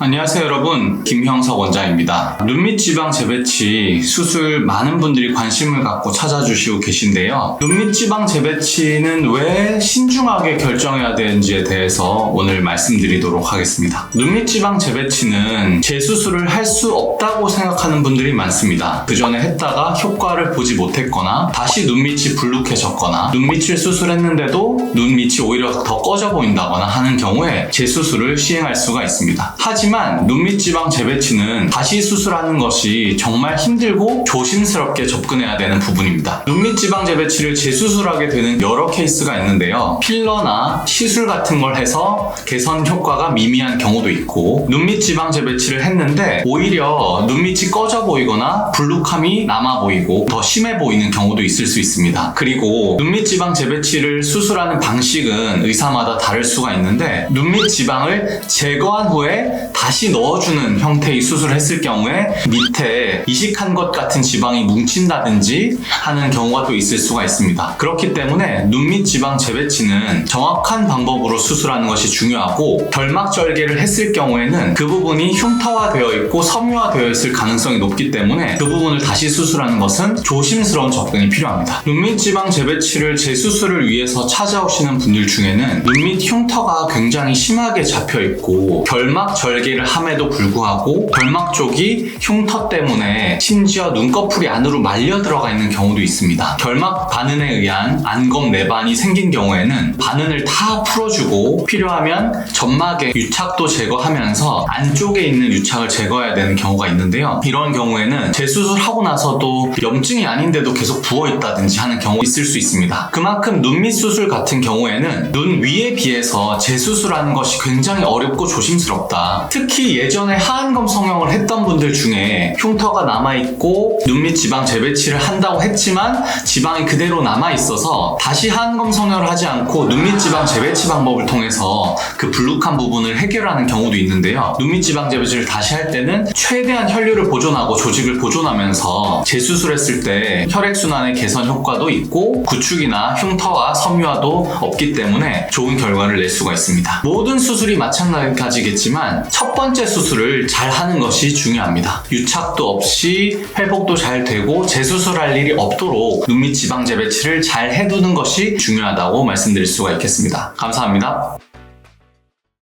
안녕하세요 여러분, 김형석 원장입니다. 눈밑 지방 재배치 수술 많은 분들이 관심을 갖고 찾아주시고 계신데요. 눈밑 지방 재배치는 왜 신중하게 결정해야 되는지에 대해서 오늘 말씀드리도록 하겠습니다. 눈밑 지방 재배치는 재수술을 할 수 없다고 생각하는 분들이 많습니다. 그 전에 했다가 효과를 보지 못했거나 다시 눈밑이 불룩해졌거나 눈밑을 수술했는데도 눈밑이 오히려 더 꺼져 보인다거나 하는 경우에 재수술을 시행할 수가 있습니다. 하지만 눈밑 지방 재배치는 다시 수술하는 것이 정말 힘들고 조심스럽게 접근해야 되는 부분입니다. 눈밑 지방 재배치를 재수술하게 되는 여러 케이스가 있는데요. 필러나 시술 같은 걸 해서 개선 효과가 미미한 경우도 있고, 눈밑 지방 재배치를 했는데 오히려 눈밑이 꺼져 보이거나 불룩함이 남아 보이고 더 심해 보이는 경우도 있을 수 있습니다. 그리고 눈밑 지방 재배치를 수술하는 방식은 의사마다 다를 수가 있는데, 눈밑 지방을 제거한 후에 다시 넣어주는 형태의 수술을 했을 경우에 밑에 이식한 것 같은 지방이 뭉친다든지 하는 경우가 또 있을 수가 있습니다. 그렇기 때문에 눈밑 지방 재배치는 정확한 방법으로 수술하는 것이 중요하고, 결막절개를 했을 경우에는 그 부분이 흉터화되어 있고 섬유화되어 있을 가능성이 높기 때문에 그 부분을 다시 수술하는 것은 조심스러운 접근이 필요합니다. 눈밑 지방 재배치를 재수술을 위해서 찾아오시는 분들 중에는 눈밑 흉터가 굉장히 심하게 잡혀 있고 결막 절개를 함에도 불구하고 결막 쪽이 흉터 때문에 심지어 눈꺼풀이 안으로 말려 들어가 있는 경우도 있습니다. 결막 반응에 의한 안검 내반이 생긴 경우에는 반응을 다 풀어주고 필요하면 점막의 유착도 제거하면서 안쪽에 있는 유착을 제거해야 되는 경우가 있는데요. 이런 경우에는 재수술하고 나서도 염증이 아닌데도 계속 부어있다든지 하는 경우 있을 수 있습니다. 그만큼 눈밑 수술 같은 경우에는 눈 위에 비해서 재수술하는 것이 굉장히 어렵고 조심스럽다. 특히 예전에 하안검 성형을 했던 분들 중에 흉터가 남아있고 눈밑 지방 재배치를 한다고 했지만 지방이 그대로 남아있어서 다시 하안검 성형을 하지 않고 눈밑 지방 재배치 방법을 통해서 그 불룩한 부분을 해결하는 경우도 있는데요. 눈밑 지방 재배치를 다시 할 때는 최대한 혈류를 보존하고 조직을 보존하면서 재수술했을 때 혈액순환의 개선 효과도 있고 구축이나 흉터와 섬유화도 없기 때문에 좋은 결과를 낼 수가 있습니다. 모든 수술이 마찬가지겠지만 첫 번째 수술을 잘 하는 것이 중요합니다. 유착도 없이 회복도 잘 되고 재수술할 일이 없도록 눈밑 지방 재배치를 잘 해두는 것이 중요하다고 말씀드릴 수가 있겠습니다. 감사합니다.